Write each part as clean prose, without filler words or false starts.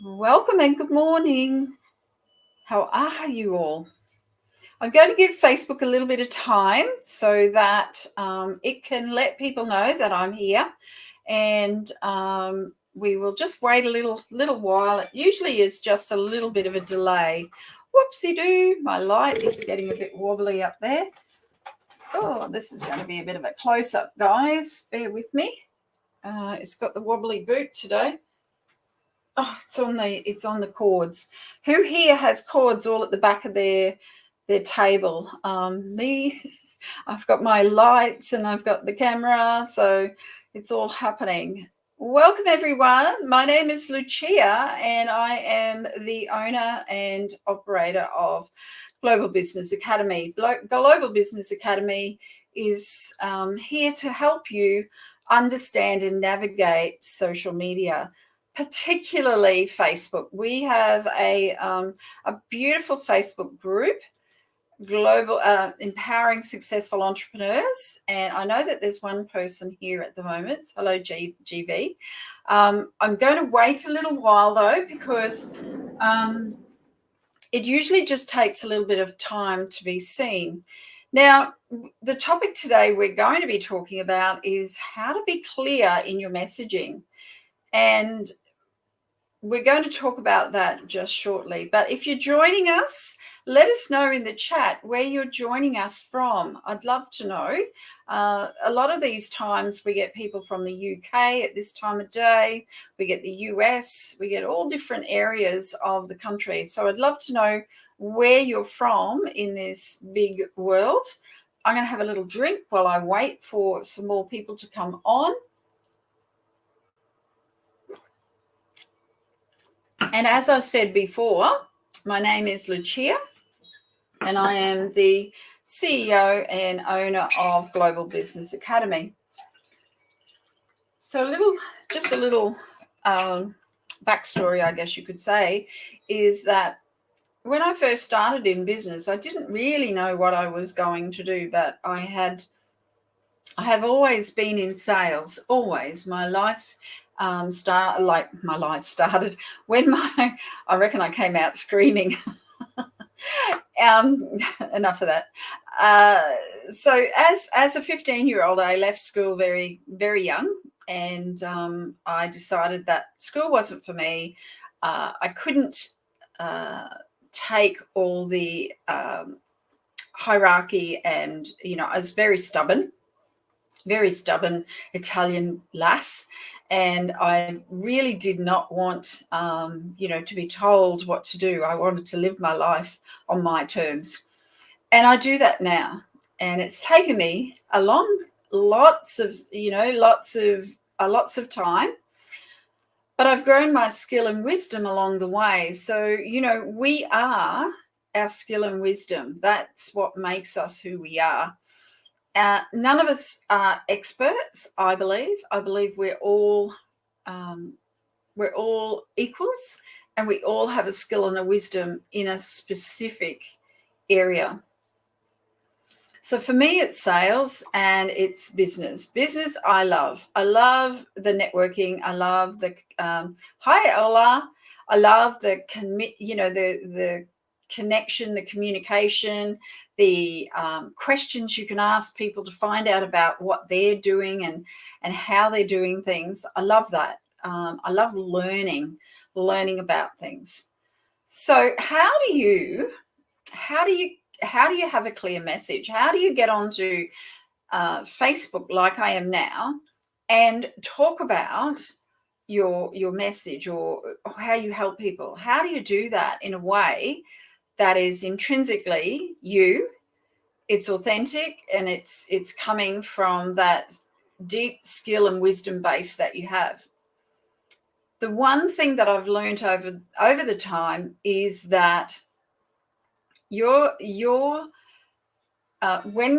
Welcome and good morning. How are you all? I'm going to give Facebook a little bit of time so that it can let people know that I'm here, and we will just wait a little while. It usually is just a little bit of a delay. Whoopsie doo! My light is getting a bit wobbly up there. Oh, this is going to be a bit of a close up, guys. Bear with me. It's got the wobbly boot today. Oh, it's on the cords. Who here has cords all at the back of their table? Me. I've got my lights and I've got the camera, so it's all happening. Welcome everyone. My name is Lucia and I am the owner and operator of Global Business Academy. Global Business Academy is here to help you understand and navigate social media, particularly Facebook. We have a beautiful Facebook group, Global Empowering Successful Entrepreneurs, and I know that there's one person here at the moment. Hello, GV. I'm going to wait a little while though, because it usually just takes a little bit of time to be seen. Now, the topic today we're going to be talking about is how to be clear in your messaging. And we're going to talk about that just shortly. But if you're joining us, let us know in the chat where you're joining us from. I'd love to know. A lot of these times we get people from the UK at this time of day. We get the US. We get all different areas of the country. So I'd love to know where you're from in this big world. I'm going to have a little drink while I wait for some more people to come on. And as I said before, my name is Lucia, and I am the CEO and owner of Global Business Academy. So just a little backstory, I guess you could say, is that when I first started in business, I didn't really know what I was going to do, but I have always been in sales, always. My life started when I reckon I came out screaming. Enough of that. So as a 15-year-old, I left school very, very young, and I decided that school wasn't for me. I couldn't take all the hierarchy, and I was very stubborn Italian lass, and I really did not want to be told what to do. I wanted to live my life on my terms, and I do that now. And it's taken me lots of time, but I've grown my skill and wisdom along the way. So we are our skill and wisdom. That's what makes us who we are. None of us are experts, I believe. I believe we're all equals, and we all have a skill and a wisdom in a specific area. So for me, it's sales and it's business. Business, I love. I love the networking. I love the hi, Ola. I love the connection, the communication, the questions you can ask people to find out about what they're doing and how they're doing things. I love that. I love learning about things. So how do you have a clear message? How do you get onto Facebook like I am now and talk about your message or how you help people? How do you do that in a way that is intrinsically you? It's authentic, and it's coming from that deep skill and wisdom base that you have. The one thing that I've learned over the time is that when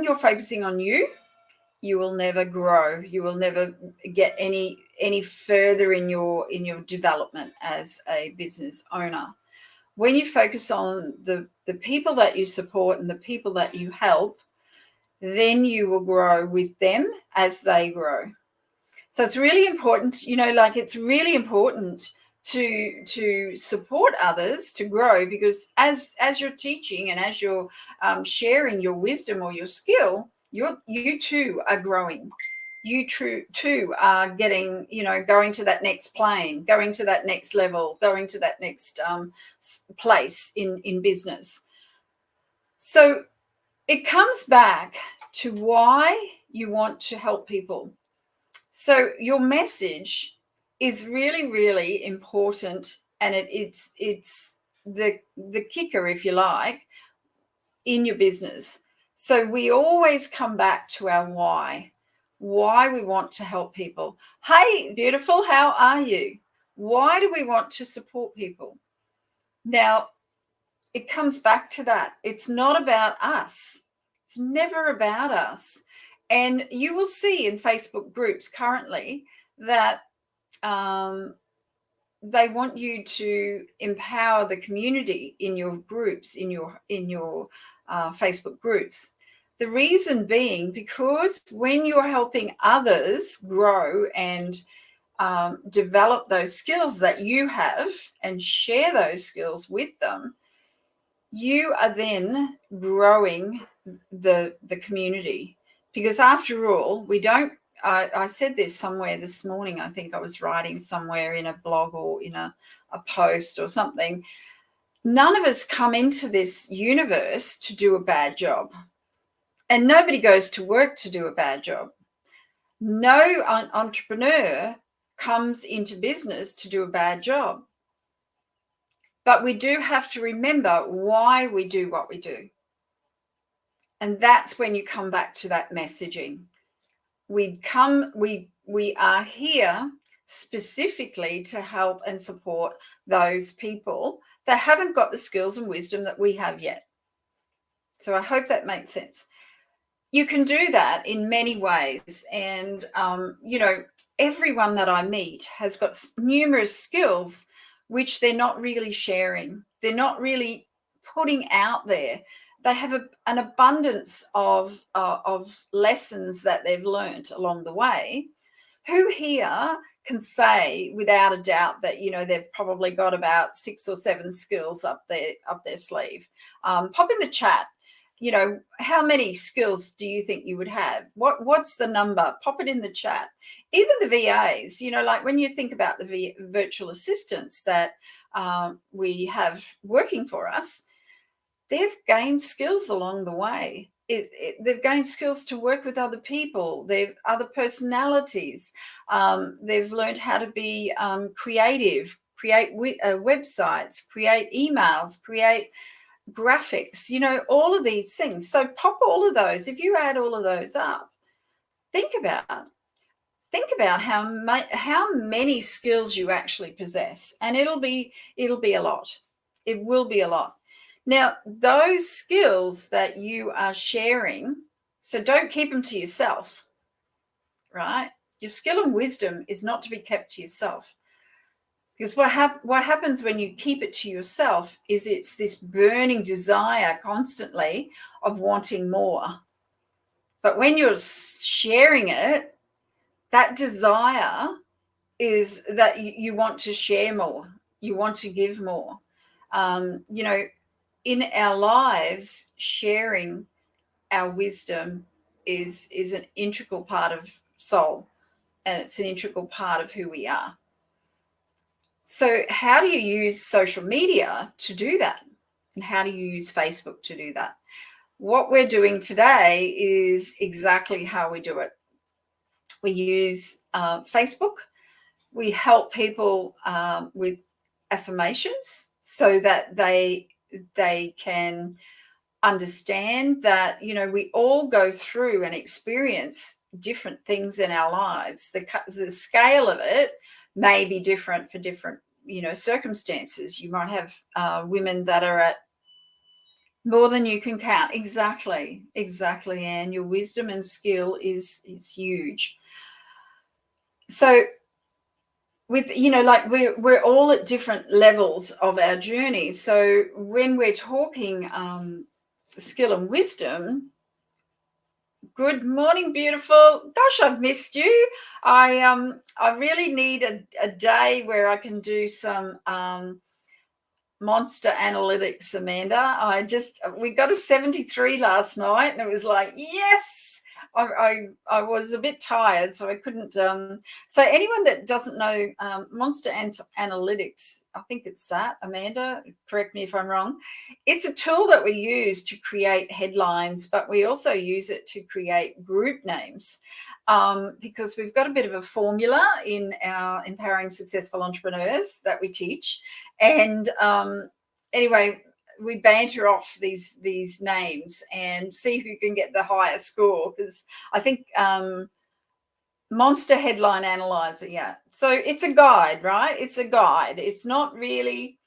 you're focusing on you will never grow. You will never get any further in your development as a business owner. When you focus on the people that you support and the people that you help, then you will grow with them as they grow. So it's really important, it's really important to support others to grow, because as you're teaching and as you're sharing your wisdom or your skill, you too are growing. You too are getting, going to that next plane, going to that next level, going to that next place in business. So it comes back to why you want to help people. So your message is really, really important, and it's the kicker, if you like, in your business. So we always come back to our why we want to help people. Hey, beautiful, how are you? Why do we want to support people? Now, it comes back to that. It's not about us. It's never about us. And you will see in Facebook groups currently that they want you to empower the community in your groups, in your Facebook groups. The reason being because when you're helping others grow and develop those skills that you have and share those skills with them, you are then growing the community. Because after all, we don't, I said this somewhere this morning, I think I was writing somewhere in a blog or in a post or something. None of us come into this universe to do a bad job. And nobody goes to work to do a bad job. No entrepreneur comes into business to do a bad job. But we do have to remember why we do what we do. And that's when you come back to that messaging. We are here specifically to help and support those people that haven't got the skills and wisdom that we have yet. So I hope that makes sense. You can do that in many ways. And, everyone that I meet has got numerous skills which they're not really sharing. They're not really putting out there. They have an abundance of lessons that they've learnt along the way. Who here can say without a doubt that, they've probably got about 6 or 7 skills up their sleeve? Pop in the chat. How many skills do you think you would have? What's the number? Pop it in the chat. Even the VAs, like when you think about the virtual assistants that we have working for us, they've gained skills along the way. They've gained skills to work with other people. They've other personalities. They've learned how to be creative, create websites, create emails, create graphics, all of these things. So pop all of those. If you add all of those up, think about how many skills you actually possess, and it'll be a lot. It will be a lot. Now, those skills that you are sharing, so don't keep them to yourself, right? Your skill and wisdom is not to be kept to yourself. Because what happens when you keep it to yourself is it's this burning desire constantly of wanting more. But when you're sharing it, that desire is that you want to share more. You want to give more. In our lives, sharing our wisdom is an integral part of soul, and it's an integral part of who we are. So how do you use social media to do that? And how do you use Facebook to do that? What we're doing today is exactly how we do it. We use Facebook. We help people with affirmations so that they can understand that, we all go through and experience different things in our lives. The scale of it may be different for different, circumstances. You might have women that are at more than you can count. Exactly. And your wisdom and skill is huge. So with, we're all at different levels of our journey. So when we're talking skill and wisdom, Good morning, beautiful. Gosh, I've missed you. I really need a day where I can do some monster analytics, Amanda. We got a 73 last night, and it was like, yes. I was a bit tired, so I couldn't. So anyone that doesn't know Monster Analytics, I think it's that, Amanda, correct me if I'm wrong. It's a tool that we use to create headlines, but we also use it to create group names. Because we've got a bit of a formula in our Empowering Successful Entrepreneurs that we teach. And anyway, we banter off these names and see who can get the highest score, because I think Monster Headline Analyzer, yeah. So it's a guide, right? It's a guide. It's not really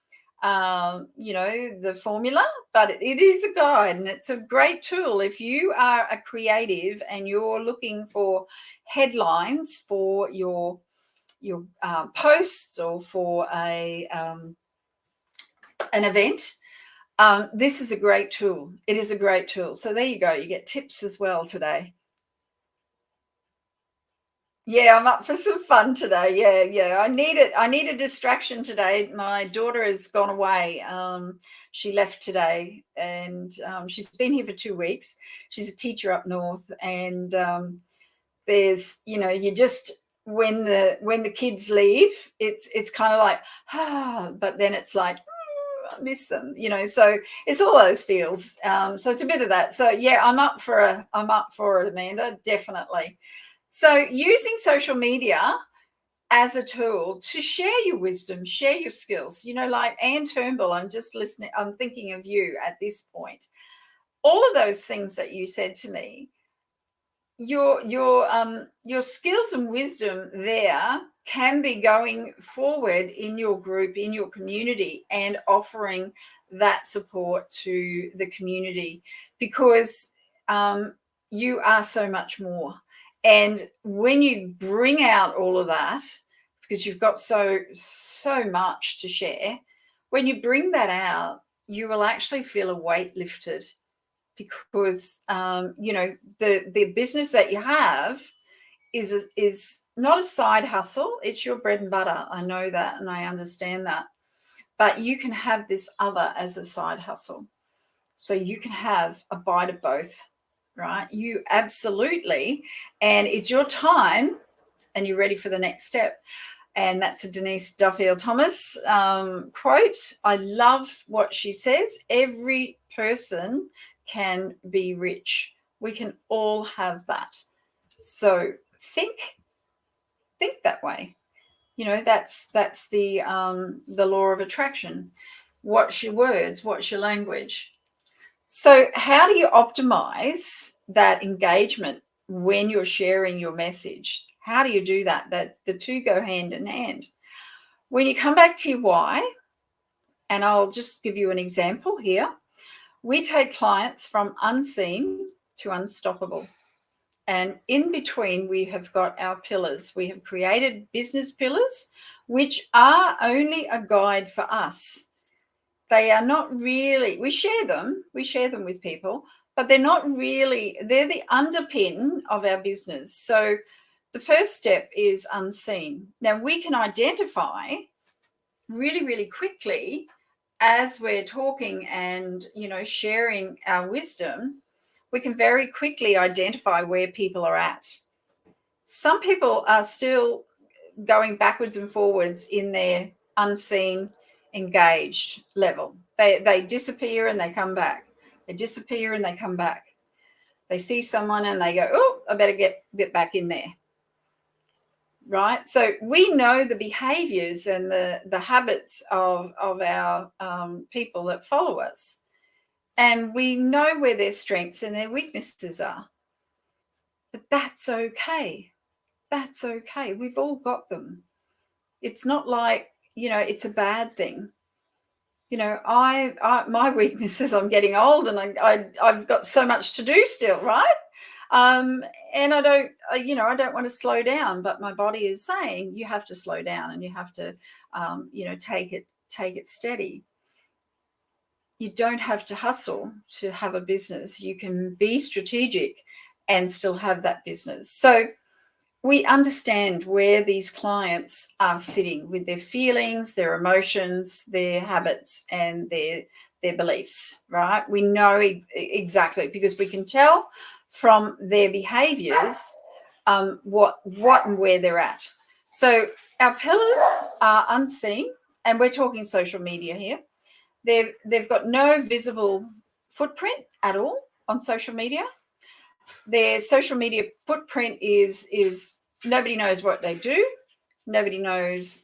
the formula, but it is a guide, and it's a great tool if you are a creative and you're looking for headlines for your posts or for an event. This is a great tool. It is a great tool. So there you go. You get tips as well today. Yeah, I'm up for some fun today. Yeah. I need a distraction today. My daughter has gone away. She left today, and she's been here for 2 weeks. She's a teacher up north, and there's, you just, when the kids leave, it's kind of like, but then it's like, I miss them, so it's all those feels. So it's a bit of that. So yeah, I'm up for it, Amanda, definitely. So using social media as a tool to share your wisdom, share your skills, like Anne Turnbull, I'm just listening, I'm thinking of you at this point. All of those things that you said to me, your skills and wisdom there can be going forward in your group, in your community, and offering that support to the community, because you are so much more. And when you bring out all of that, because you've got so much to share, when you bring that out, you will actually feel a weight lifted, because the business that you have is not a side hustle. It's your bread and butter. I know that, and I understand that. But you can have this other as a side hustle, so you can have a bite of both, right? You absolutely. And it's your time, and you're ready for the next step. And that's a Denise Duffield Thomas quote. I love what she says. Every person can be rich. We can all have that. So think that way. That's the law of attraction. Watch your words, watch your language. So how do you optimize that engagement when you're sharing your message? How do you do that? That the two go hand in hand. When you come back to your why, and I'll just give you an example here. We take clients from unseen to unstoppable. And in between, we have got our pillars. We have created business pillars, which are only a guide for us. They are not really, we share them with people, but they're not really, they're the underpin of our business. So the first step is unseen. Now we can identify really, really quickly as we're talking and, sharing our wisdom. We can very quickly identify where people are at. Some people are still going backwards and forwards in their unseen, engaged level. They disappear and they come back. They disappear and they come back. They see someone and they go, oh, I better get back in there. Right? So we know the behaviors and the habits of our people that follow us. And we know where their strengths and their weaknesses are. But that's okay. That's okay. We've all got them. It's not like, it's a bad thing. My weakness is I'm getting old, and I've got so much to do still, right? And I don't want to slow down, but my body is saying you have to slow down and you have to, take it steady. You don't have to hustle to have a business. You can be strategic and still have that business. So we understand where these clients are sitting with their feelings, their emotions, their habits, and their beliefs, right? We know exactly, because we can tell from their behaviors what and where they're at. So our pillars are unseen, and we're talking social media here. They've got no visible footprint at all on social media. Their social media footprint is nobody knows what they do. Nobody knows,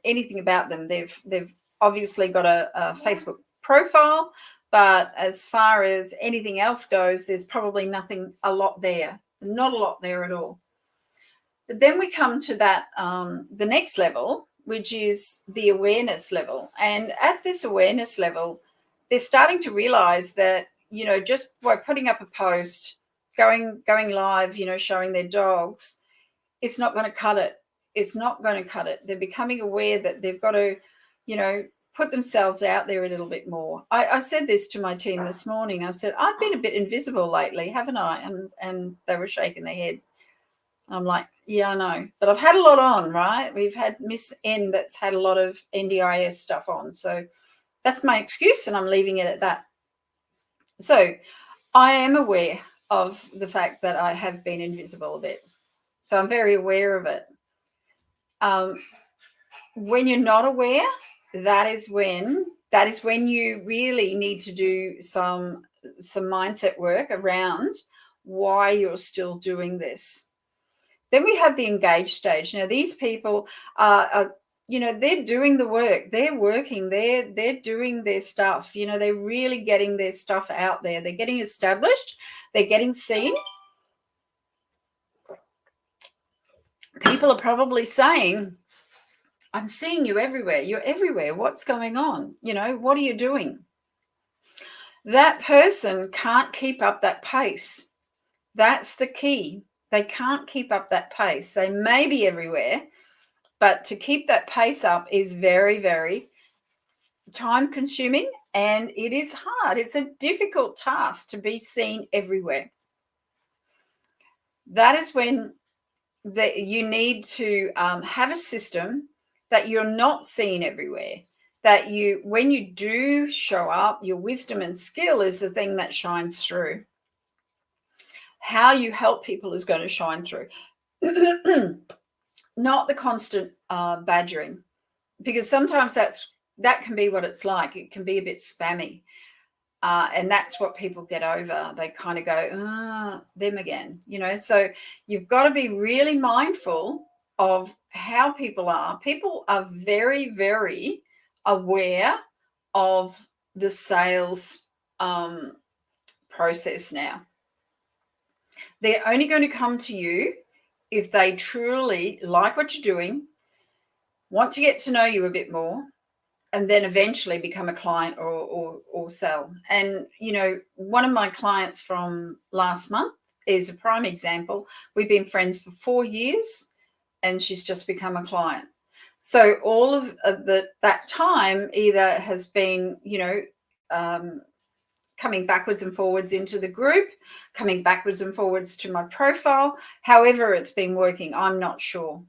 anything about them. They've obviously got a Facebook profile, but as far as anything else goes, there's probably not a lot there at all. But then we come to that the next level, which is the awareness level. And at this awareness level, they're starting to realize that, just by putting up a post, going live, showing their dogs, it's not going to cut it. It's not going to cut it. They're becoming aware that they've got to, put themselves out there a little bit more. I said this to my team this morning. I said, I've been a bit invisible lately, haven't I? And they were shaking their head. I'm like, yeah, I know. But I've had a lot on, right? We've had Miss N that's had a lot of NDIS stuff on. So that's my excuse, and I'm leaving it at that. So I am aware of the fact that I have been invisible a bit. So I'm very aware of it. When you're not aware, that is when you really need to do some mindset work around why you're still doing this. Then we have the engaged stage. Now, these people are they're doing the work. They're working. They're doing their stuff. They're really getting their stuff out there. They're getting established. They're getting seen. People are probably saying, I'm seeing you everywhere. You're everywhere. What's going on? What are you doing? That person can't keep up that pace. That's the key. They can't keep up that pace. They may be everywhere, but to keep that pace up is very, very time consuming, and it is hard. It's a difficult task to be seen everywhere. That is when you need to have a system that you're not seen everywhere, that when you do show up, your wisdom and skill is the thing that shines through. How you help people is going to shine through. Not the constant badgering, because sometimes that can be what it's like. It can be a bit spammy. And that's what people get over. They kind of go, them again, So you've got to be really mindful of how people are. People are very, very aware of the sales process now. They're only going to come to you if they truly like what you're doing, want to get to know you a bit more, and then eventually become a client or sell. And, one of my clients from last month is a prime example. We've been friends for 4 years, and she's just become a client. So all of that time either has been, coming backwards and forwards into the group, coming backwards and forwards to my profile. However it's been working, I'm not sure.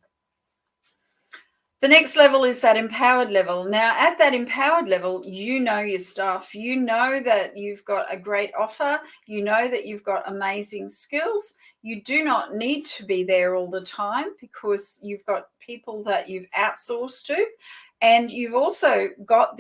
The next level is that empowered level. Now, at that empowered level, you know your stuff. You know that you've got a great offer. You know that you've got amazing skills. You do not need to be there all the time because you've got people that you've outsourced to, and you've also got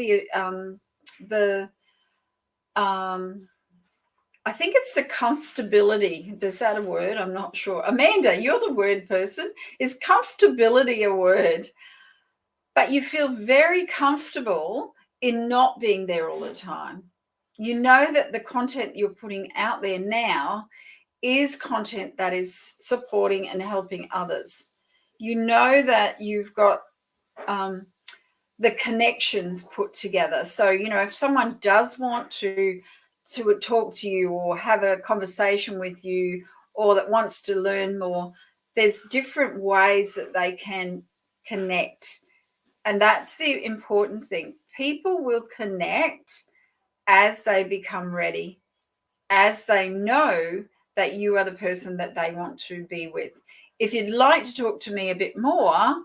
I think it's the comfortability. Is that a word? I'm not sure. Amanda, you're the word person. Is comfortability a word? But you feel very comfortable in not being there all the time. You know that the content you're putting out there now is content that is supporting and helping others. You know that you've got the connections put together. So, if someone does want to talk to you or have a conversation with you, or that wants to learn more, there's different ways that they can connect. And that's the important thing. People will connect as they become ready, as they know that you are the person that they want to be with. If you'd like to talk to me a bit more,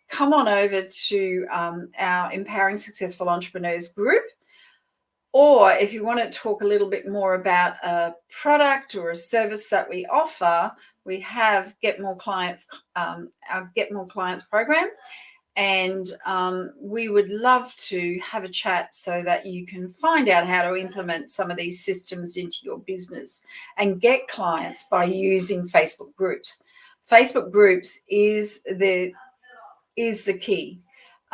come on over to our Empowering Successful Entrepreneurs group. Or if you want to talk a little bit more about a product or a service that we offer, we have Get More Clients, our Get More Clients program. And we would love to have a chat so that you can find out how to implement some of these systems into your business and get clients by using Facebook groups. Facebook groups is the key.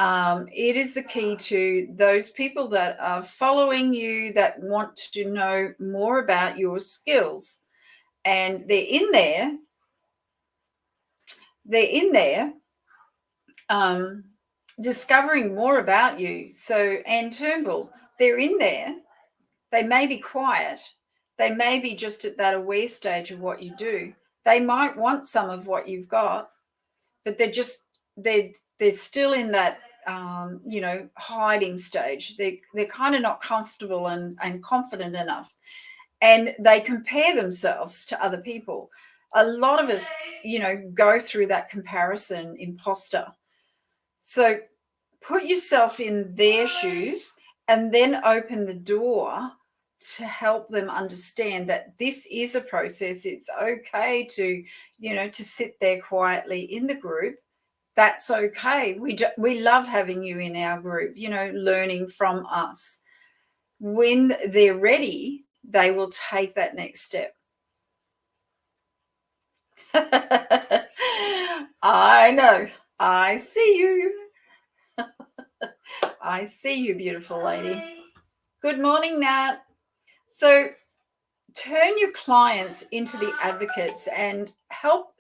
It is the key to those people that are following you, that want to know more about your skills. And they're in there discovering more about you. So Anne Turnbull, they're in there. They may be quiet. They may be just at that aware stage of what you do. They might want some of what you've got, but they're still in that hiding stage. They're kind of not comfortable and confident enough, and they compare themselves to other people. A lot of us, go through that comparison imposter. So put yourself in their shoes and then open the door to help them understand that this is a process. It's okay to, to sit there quietly in the group. That's okay. We love having you in our group, learning from us. When they're ready, they will take that next step. I know. I see you. I see you, beautiful lady. Good morning, Nat. So turn your clients into the advocates and help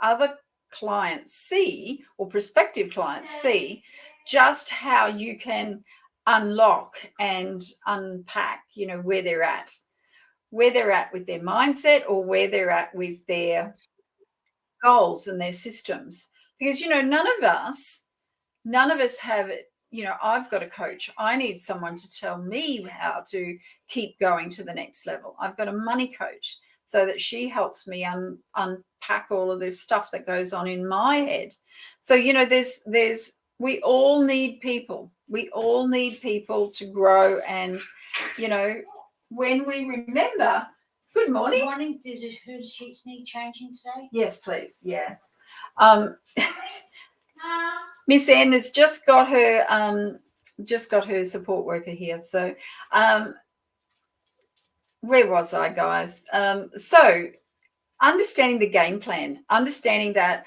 other clients see, or prospective clients see, just how you can unlock and unpack, where they're at with their mindset, or where they're at with their goals and their systems. Because, none of us have, I've got a coach. I need someone to tell me how to keep going to the next level. I've got a money coach so that she helps me unpack all of this stuff that goes on in my head. So, we all need people. We all need people to grow. And, when we remember, good morning. Good morning. Does her sheets need changing today? Yes, please. Yeah. Miss Anne has just got her support worker here. So where was I, guys? So understanding the game plan, understanding that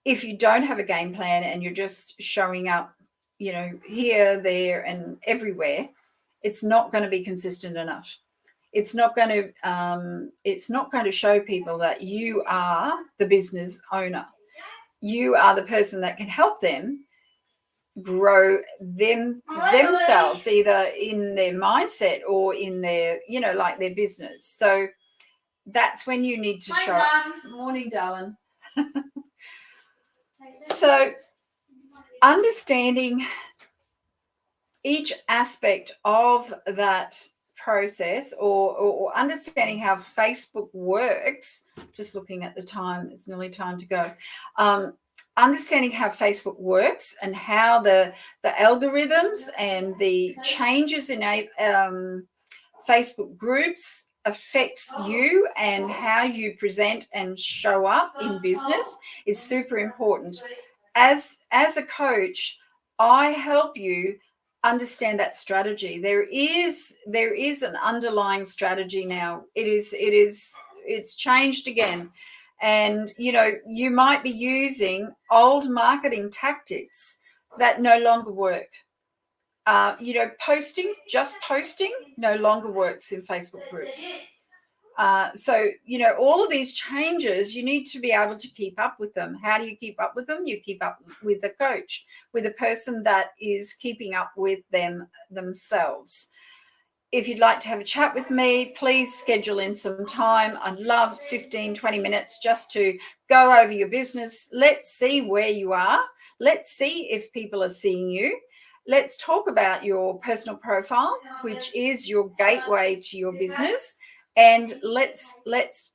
if you don't have a game plan and you're just showing up, here, there, and everywhere, it's not going to be consistent enough. It's not going to show people that you are the business owner. You are the person that can help them grow themselves, either in their mindset or in their, like their business. So that's when you need to show up. Morning, darling. So understanding each aspect of that process, or understanding how Facebook works. Just looking at the time, it's nearly time to go. Understanding how Facebook works and how the algorithms and the changes in Facebook groups affects you and how you present and show up in business is super important. As a coach, I help you understand that strategy. There is an underlying strategy now. It's changed again. And, you might be using old marketing tactics that no longer work. Posting no longer works in Facebook groups. So, all of these changes, you need to be able to keep up with them. How do you keep up with them? You keep up with the coach, with a person that is keeping up with them themselves. If you'd like to have a chat with me, please schedule in some time. I'd love 15, 20 minutes just to go over your business. Let's see where you are. Let's see if people are seeing you. Let's talk about your personal profile, which is your gateway to your business. and let's let's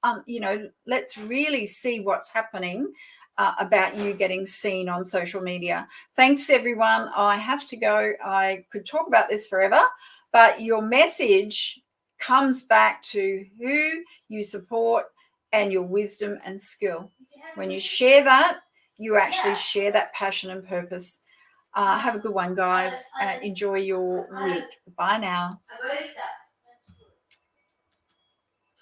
really see what's happening about you getting seen on social media. Thanks, everyone. I have to go. I could talk about this forever, but your message comes back to who you support and your wisdom and skill. When you share that, you actually share that passion and purpose. Have a good one, guys. Enjoy your week. Bye now.